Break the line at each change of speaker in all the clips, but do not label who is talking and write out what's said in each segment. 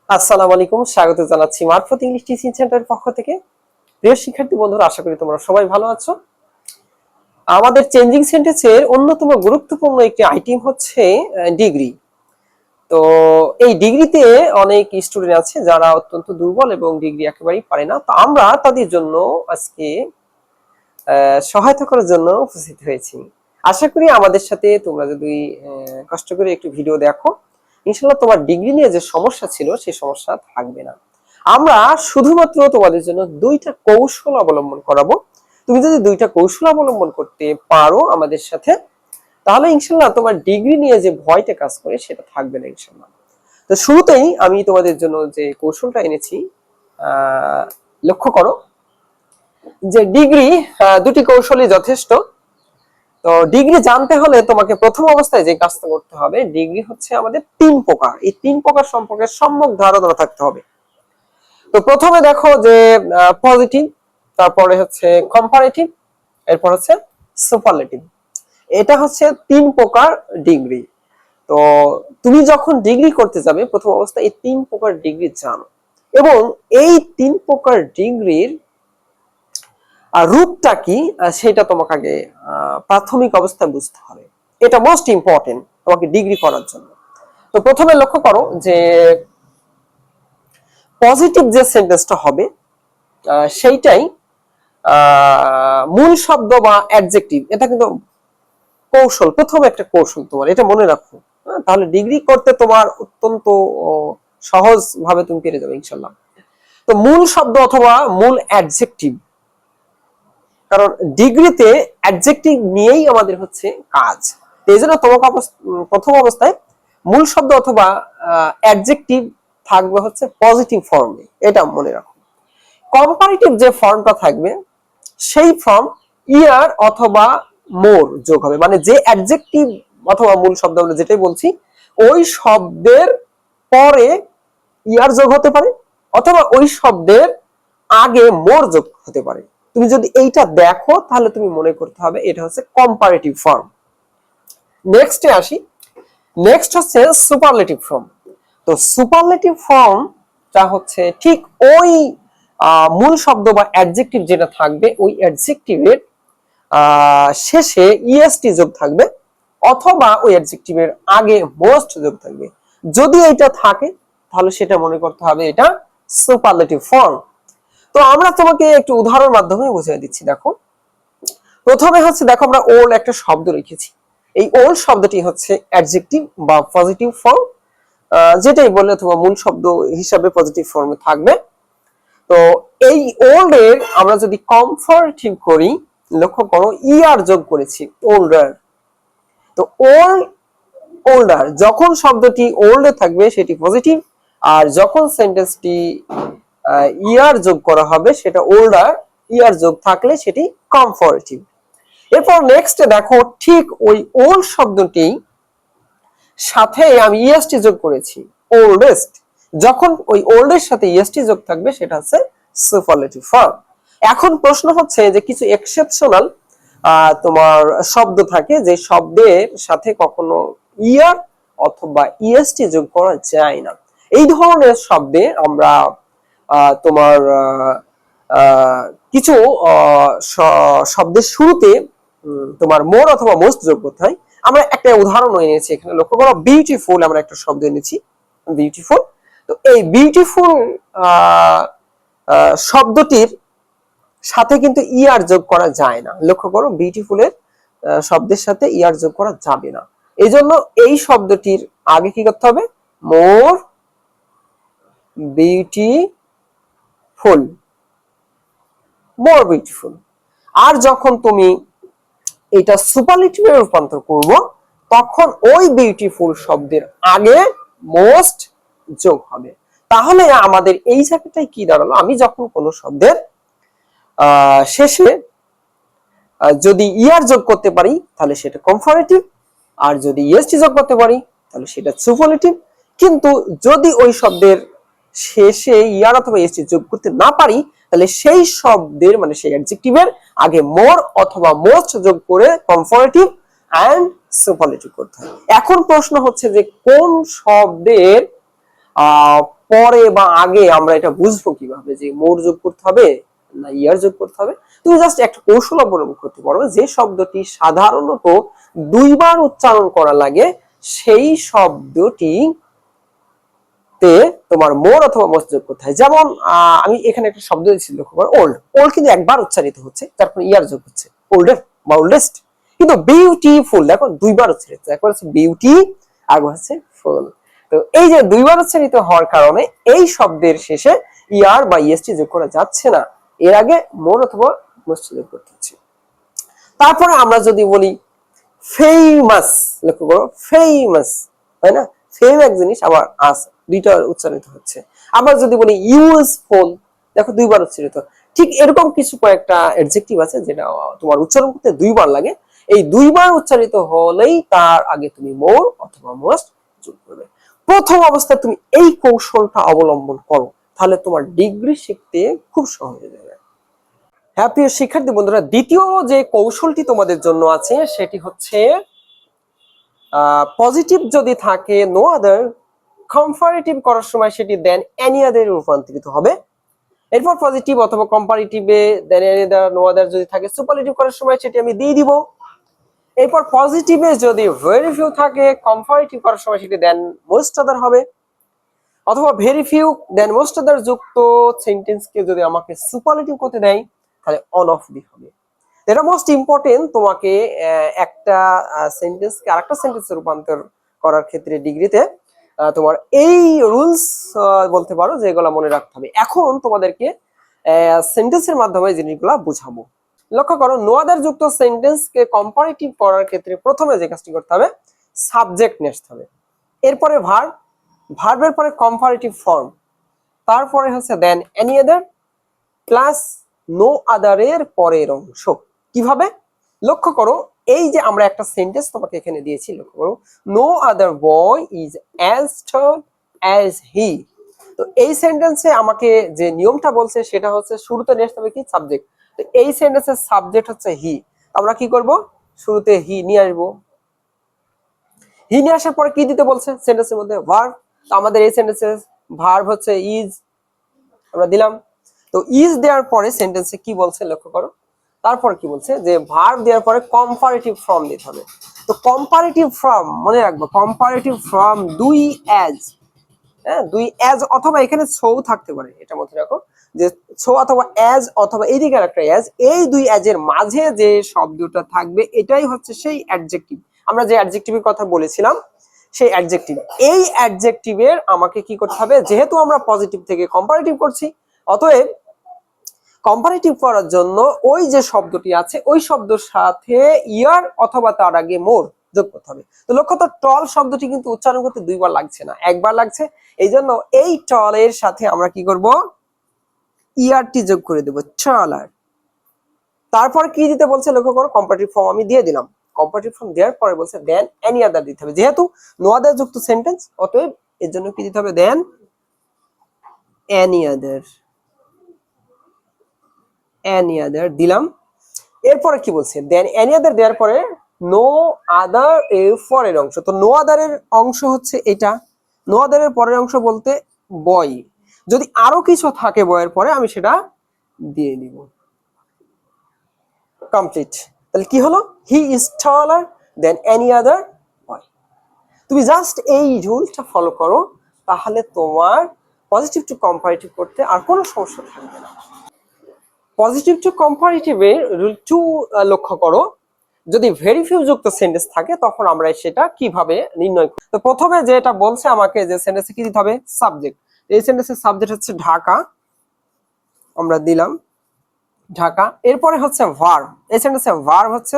আসসালামু আলাইকুম, স্বাগত জানাচ্ছি মারফত ইংলিশ টিচিং সেন্টারের পক্ষ থেকে। প্রিয় শিক্ষার্থী বন্ধুরা, আশা করি তোমরা সবাই ভালো আছো। আমাদের চেঞ্জিং সেন্টেন্সের অন্যতম গুরুত্বপূর্ণ একটি আইটেম হচ্ছে ডিগ্রি। তো এই ডিগ্রিতে অনেক স্টুডেন্ট আছে যারা অত্যন্ত দুর্বল এবং ডিগ্রি একেবারেই পারে না। তো আমরা তাদের জন্য আজকে সহায়তা করার জন্য উপস্থিত হয়েছি। আশা করি আমাদের সাথে তোমরা যদি কষ্ট করে একটু ভিডিও দেখো, ইনশাআল্লাহ তোমার ডিগ্রি নিয়ে যে সমস্যা ছিল সেই সমস্যা থাকবে না। আমরা শুধুমাত্র তোমাদের জন্য দুইটা কৌশল অবলম্বন করাবো। তুমি যদি দুইটা কৌশল অবলম্বন করতে পারো আমাদের সাথে, তাহলে ইনশাআল্লাহ তোমার ডিগ্রি নিয়ে যে ভয়টা কাজ করে সেটা থাকবে না ইনশাআল্লাহ। তো শুরুতেই আমি তোমাদের জন্য যে কৌশলটা এনেছি, লক্ষ্য করো যে ডিগ্রি দুটি কৌশলই যথেষ্ট। তো ডিগ্রি জানতে হলে তোমাকে প্রথম অবস্থায় যে কাজটা করতে হবে, ডিগ্রি হচ্ছে আমাদের তিন প্রকার। এই তিন প্রকার সম্পর্কে সম্যক ধারণা থাকতে হবে। তো প্রথমে দেখো যে পজিটিভ, তারপরে হচ্ছে কম্পারেটিভ, এরপর হচ্ছে সুপারলেটিভ। এটা হচ্ছে তিন প্রকার ডিগ্রি। তো তুমি যখন ডিগ্রি করতে যাবে প্রথম অবস্থায় এই তিন প্রকার ডিগ্রি জানো, এবং এই তিন প্রকার ডিগ্রির রূপটা কি সেটা তোমাকে আগে প্রাথমিক অবস্থায় বুঝতে হবে। এটা মোস্ট ইম্পর্টেন্ট তোমাকে ডিগ্রি করার জন্য। তো প্রথমে লক্ষ্য করো যে পজিটিভ যে সেন্টেন্সটা হবে সেইটাই মূল শব্দ বা অ্যাডজেক্টিভ। এটা কিন্তু কৌশল, প্রথম একটা কৌশল তোমার, এটা মনে রাখো। তাহলে ডিগ্রি করতে তোমার অত্যন্ত সহজ ভাবে তুমি পেরে যাবে ইনশাল্লাহ। তো মূল শব্দ অথবা মূল অ্যাডজেক্টিভ, কারণ ডিগ্রিতে অ্যাডজেক্টিভ নিয়েই আমাদের হচ্ছে কাজ। এই জন্য তোমাকে প্রথম অবস্থায় মূল শব্দ অথবা অ্যাডজেক্টিভ থাকবে হচ্ছে পজিটিভ ফর্মে, এটা মনে রাখো। কম্পারেটিভ যে ফর্মটা থাকবে সেই ফর্ম ইয়ার অথবা মোর যোগ হবে, মানে যে অ্যাডজেক্টিভ অথবা মূল শব্দ আমরা যেটাই বলছি ওই শব্দের পরে ইয়ার যোগ হতে পারে, অথবা ওই শব্দের আগে মোর যোগ হতে পারে। তুমি যদি এইটা দেখো তাহলে তুমি মনে করতে হবে এটা হচ্ছে কম্পারেটিভ ফর্ম। নেক্সটে আসি, নেক্সট হচ্ছে সুপারলেটিভ ফর্ম। তো সুপারলেটিভ ফর্মটা হচ্ছে ঠিক ওই মূল শব্দ বা অ্যাডজেক্টিভ যেটা থাকবে ওই অ্যাডজেক্টিভের শেষে ইএসটি যোগ থাকবে, অথবা ওই অ্যাডজেক্টিভের আগে মোস্ট যোগ থাকবে। যদি এটা থাকে তাহলে সেটা মনে করতে হবে এটা সুপারলেটিভ ফর্ম। তো আমরা তোমাকে একটু উদাহরণ মাধ্যমে বুঝিয়ে দিচ্ছি। দেখো প্রথমে হচ্ছে, দেখো আমরা ওল্ড একটা শব্দ রেখেছি। এই ওল্ড শব্দটি হচ্ছে অ্যাডজেক্টিভ বা পজিটিভ ফর্ম, যেটাই বললে অথবা মূল শব্দ হিসাবে পজিটিভ ফর্মে থাকবে। তো এই ওল্ড এর আমরা যদি কমফর্টিভ করি, লক্ষ্য করো ইয়ার যোগ করেছি ওল্ডার। তো ওল্ড ওল্ডার, যখন শব্দটি ওল্ডে থাকবে সেটি পজিটিভ, আর যখন সেন্টেন্সটি ইয়ার যোগ করা হবে সেটা ওল্ডার, ইয়ার যোগ থাকলে সেটি কমফর্টিভ। এরপর নেক্সট দেখো ঠিক ওই ওল্ড শব্দটি সাথে আমি ইএসটি যোগ করেছি ওল্ডেস্ট। যখন ওই ওল্ডের সাথে ইএসটি যোগ থাকবে সেটা হচ্ছে সুপারলেটিভ ফর্ম। এখন প্রশ্ন হচ্ছে যে কিছু এক্সেপশনাল তোমার শব্দ থাকে যে শব্দের সাথে কখনো ইয়ার অথবা ইএসটি যোগ করা যায় না। এই ধরনের শব্দে আমরা তোমার কিছু শব্দের শুরুতে তোমার মোর অথবা মোস্ট যোগ করতে হয়। আমরা একটা উদাহরণ এনেছি এখানে, লক্ষ্য করো বিউটিফুল আমরা একটা শব্দ এনেছি বিউটিফুল। তো এই বিউটিফুল শব্দটির সাথে কিন্তু ইয়ার যোগ করা যায় না। লক্ষ্য করো বিউটিফুলের শব্দের সাথে ইয়ার যোগ করা যাবে না। এই জন্য এই শব্দটির আগে কি করতে হবে, মোর বিউটিফুল, মোর বিউটিফুল। আর যখন তুমি এটা সুপারলেটিভে রূপান্তর করব তখন ওই বিউটিফুল শব্দের আগে মোস্ট যোগ হবে। তাহলে আমাদের এই জায়গাটায় কি দাঁড়ালো, আমি যখন কোনো শব্দের শেষে যদি ইয়ার যোগ করতে পারি তাহলে সেটা কম্পারেটিভ, আর যদি ইএসটি যোগ করতে পারি তাহলে সেটা সুপারলেটিভ। কিন্তু যদি ওই শব্দের শেষে ইয়ার অথবা ইএসটি যোগ করতে না পারি তাহলে সেই শব্দের মানে সেই অ্যাডজেক্টিভের আগে মোর অথবা মোস্ট যোগ করে কম্পারেটিভ এন্ড সুপারলেটিভ করতে হয়। এখন প্রশ্ন হচ্ছে যে কোন শব্দের আহ পরে বা আগে আমরা এটা বুঝবো কিভাবে যে মোর যোগ করতে হবে না ইয়ার যোগ করতে হবে? তুমি জাস্ট একটা কৌশল অবলম্বন করতে পারো, যে শব্দটি সাধারণত দুইবার উচ্চারণ করা লাগে সেই শব্দটি তে তোমার মোর অথবা মস্ত যোগ করতে হয়। যেমন আমি এখানে একটা শব্দ দিচ্ছি, লক্ষ্য করো, ওল্ড। ওল্ড কিন্তু একবার উচ্চারিত হচ্ছে, যার কারণে ইয়ার যোগ হচ্ছে, ওল্ডের বা ওল্ডেস্ট। কিন্তু বিউটিফুল দেখো দুইবার উচ্চারিত, একবার হচ্ছে বিউটি আর হচ্ছে ফুল। তো এই যে দুইবার উচ্চারিত হওয়ার কারণে এই শব্দের শেষে ইয়ার বা ইএসটি যোগ করা যাচ্ছে না, এর আগে মোর অথবা মস্ত যোগ করতে হচ্ছে। তারপরে আমরা যদি বলি ফেমাস, লক্ষ্য করো ফেমাস, তাই না? ফেম এক জিনিস, আবার আস দুইটা উচ্চারিত হচ্ছে। আবার যদি বলি ইউজফুল, দেখো দুইবার উচ্চারিত। ঠিক এরকম কিছু কয়েকটা অ্যাডজেক্টিভ আছে যেটা তোমার উচ্চারণ করতে দুইবার লাগে। এই দুইবার উচ্চারিত হলেই তার আগে তুমি মোর অথবা মোস্ট যোগ করবে। প্রথম অবস্থায় তুমি এই কৌশলটা অবলম্বন করো, তাহলে তোমার ডিগ্রি শিখতে খুব সহজ হয়ে যাবে। হ্যাঁ প্রিয় শিক্ষার্থী বন্ধুরা, দ্বিতীয় যে কৌশলটি তোমাদের জন্য আছে সেটি হচ্ছে পজিটিভ যদি থাকে নো আদার, কম্পারেটিভ করার সময় সেটি দেন এনি আদার রূপান্তরিত হবে। এরপর পজিটিভ অথবা কম্পারেটিভে দেন এনি আদার নো আদার যদি থাকে, সুপারলেটিভ করার সময় সেটি আমি দিয়ে দিব। এরপর পজিটিভে যদি ভেরি ফিউ থাকে, কম্পারেটিভ করার সময় সেটি দেন মোস্ট আদার হবে। অথবা ভেরি ফিউ দেন মোস্ট আদার যুক্ত সেন্টেন্সকে যদি আমাকে সুপারলেটিভ করতে দেয়, তাহলে অন অফ বি হবে। এটা মোস্ট ইম্পর্টেন্ট, তোমাকে একটা সেন্টেন্সকে আরেকটা সেন্টেন্সে রূপান্তর করার ক্ষেত্রে ডিগ্রিতে তোমার এই রুলস বলতে পারো যে এগুলো মনে রাখতে হবে। এখন তোমাদেরকে সেন্টেন্সের মাধ্যমে জিনিসগুলো বুঝাবো। লক্ষ্য করো, নো আদার যুক্ত সেন্টেন্সকে কম্পারেটিভ করার ক্ষেত্রে প্রথমে যে কাজটি করতে হবে, সাবজেক্ট নিয়ে আসতে হবে। এরপরে ভার্ব, ভার্বের পরে কম্পারেটিভ ফর্ম, তারপরে হচ্ছে then any other plus no আদারের পরের অংশ। কিভাবে? লক্ষ্য করো, এই যে আমরা একটা সেন্টেন্স তোমাকে এখানে দিয়েছি, লক্ষ্য করো, no other boy is as tall as he. তো এই সেন্টেন্সে আমাকে যে নিয়মটা বলছে সেটা হচ্ছে শুরুতে নিয়ে আসতে হবে কি, সাবজেক্ট। তো এই সেন্টেন্সের সাবজেক্ট হচ্ছে হি, আমরা কি করব, শুরুতে হি নিয়ে আসবো। হি নিয়ে আসার পরে কি দিতে বলছে সেন্টেন্সের মধ্যে, ভার্ব। তো আমাদের এই সেন্টেন্সের ভার্ব হচ্ছে ইজ, আমরা দিলাম। তো ইজ দেওয়ার পরে সেন্টেন্সে কি বলছে লক্ষ্য করো, তারপর কি বলছে যে ভার্ব দেওয়ার পরে কম্পারেটিভ ফর্ম দিতে হবে। তো কম্পারেটিভ ফর্ম মনে রাখবো, কম্পারেটিভ ফর্ম দুই অ্যাজ, হ্যাঁ দুই অ্যাজ অথবা এখানে সো থাকতে পারে, এটা মনে রাখো যে সো অথবা অ্যাজ অথবা এইদিকে একটা অ্যাজ, এই দুই অ্যাজের মাঝে যে শব্দটা থাকবে এটাই হচ্ছে সেই অ্যাডজেক্টিভ। আমরা যে অ্যাডজেক্টিভের কথা বলেছিলাম সেই অ্যাডজেক্টিভ। এই অ্যাডজেক্টিভের আমাকে কি করতে হবে, যেহেতু আমরা পজিটিভ থেকে কম্পারেটিভ করছি, অতএব কম্পারেটিভ করার জন্য ওই যে শব্দটি আছে ওই শব্দের সাথে ইয়ার অথবা তার আগে মোর যোগ করতে হবে। তো লক্ষ্য তো, টল শব্দটি কিন্তু উচ্চারণ করতে দুইবার লাগছে না, একবার লাগছে। এই জন্য এই টলের সাথে আমরা কি করব, ইয়ারটি যোগ করে দেব, টলার। তারপর কি দিতে বলছে লক্ষ্য করো, কম্পারেটিভ ফর্ম আমি দিয়ে দিলাম। কম্পারেটিভ ফর্ম দেওয়ার পরে বলছে দেন এনি আদার দিতে হবে, যেহেতু নো আদার যুক্ত সেন্টেন্স, অতএব এর জন্য কি দিতে হবে, দেন এনি আদার, এনি আদার দিলাম। এরপরে কি বলছে, দেন এনি আদার দেওয়ার পরে নো আদার এর পরের অংশ। তো নো আদারের অংশ হচ্ছে এটা, নো আদারের পরের অংশ বলতে বয়, যদি আরো কিছু থাকে বয়ের পরে আমি সেটা দিয়ে দিব। কমপ্লিট। তাহলে কি হলো, he is taller then any আদার বয়। তুমি জাস্ট এই রুলটা ফলো করো, তাহলে তোমার পজিটিভ টু কম্পারেটিভ করতে আর কোনো সমস্যা থাকবে না। পজিটিভ টু কম্পারেটিভের রুল 2 লক্ষ্য করো, যদি ভেরি ফিউ যুক্ত সেন্টেন্স থাকে তখন আমরা সেটা কিভাবে নির্ণয় করি। তো প্রথমে যেটা বলছে আমাকে যে সেন্টেন্সে কি দিতে হবে, সাবজেক্ট। এই সেন্টেন্সের সাবজেক্ট হচ্ছে ঢাকা, আমরা দিলাম ঢাকা। এরপরে হচ্ছে ভার্ব, এই সেন্টেন্সে ভার্ব হচ্ছে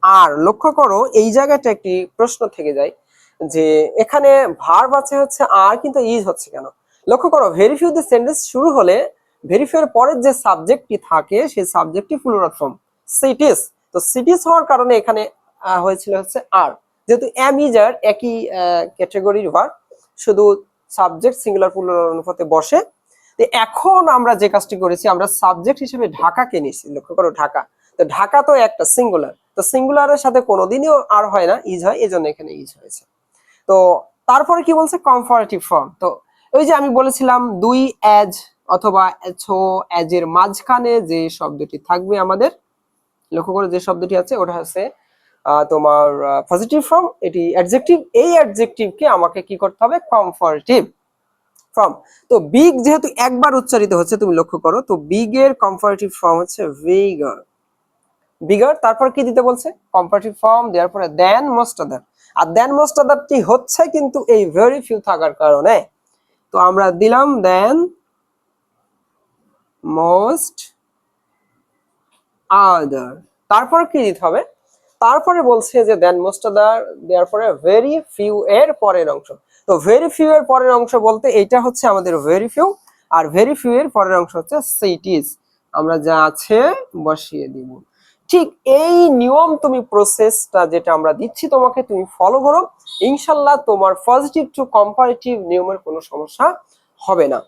আর। লক্ষ্য করো এই জায়গাটা একটি প্রশ্ন থেকে যায় যে এখানে ভার্ব আছে হচ্ছে আর, কিন্তু ইজ হচ্ছে কেন। লক্ষ্য করো, ভেরি ফিউ দিয়ে সেন্টেন্স শুরু হলে ভেরি ফিউ এর পরের যে সাবজেক্টটি থাকে সেই সাবজেক্টটি প্লুরাল ফর্ম সিটিস। তো সিটিস হওয়ার কারণে এখানে হয়েছিল হচ্ছে আর। যেহেতু এম ইজ আর একই ক্যাটাগরির ভার্ব, শুধু সাবজেক্ট সিঙ্গুলার প্লুরাল অনুপাতে বসে। তো এখন আমরা যে কাজটি করেছি, আমরা সাবজেক্ট হিসেবে ঢাকাকে নিয়েছি। লক্ষ্য করো ঢাকা, তো ঢাকা তো একটা সিঙ্গুলার, তো সিঙ্গুলারের সাথে কোনোদিনই আর হয় না, ইজ হয়, এজন্য এখানে ইজ হয়েছে। তো তারপরে কি বলছে, কম্পারেটিভ ফর্ম। তো ওই যে আমি বলেছিলাম দুই অ্যাজ অথবা ছো অ্যাজের মাঝখানে যে শব্দটি থাকবে আমাদের, লক্ষ্য করে যে শব্দটি আছে ওটা হচ্ছে তোমার পজিটিভ ফর্ম, এটি অ্যাডজেক্টিভ। এই অ্যাডজেক্টিভকে আমাকে কি করতে হবে? কমফারেটিভ ফর্ম। তো বিগ যেহেতু একবার উচ্চারিত হচ্ছে তুমি লক্ষ্য করো, তো বিগ এর কমফারেটিভ ফর্ম হচ্ছে বিগার। বিগার, তারপর কি দিতে বলছে? কম্পারেটিভ ফর্ম দেওয়ার পরে দেন মোস্ট আদার। আর দেন মোস্ট আদারটি হচ্ছে কিন্তু এই ভেরি ফিউ থাকার কারণে, তো আমরা দিলাম দেন মোস্ট আদার। তারপর কি দিতে হবে? তারপরে বলছে যে দেন মোস্ট আদার দেওয়ার পরে ভেরি ফিউ এর পরের অংশ। তো ভেরি ফিউ এর পরের অংশ বলতে এইটা হচ্ছে আমাদের very few, are very few এর পরের অংশ হচ্ছে সিটিজ। আমরা যা আছে বসিয়ে দিব। ঠিক এই নিয়ম তুমি প্রসেসটা যেটা আমরা দিচ্ছি তোমাকে, তুমি ফলো করো, ইনশাল্লাহ তোমার পজিটিভ টু কম্পারেটিভ নিয়মের কোনো সমস্যা হবে না।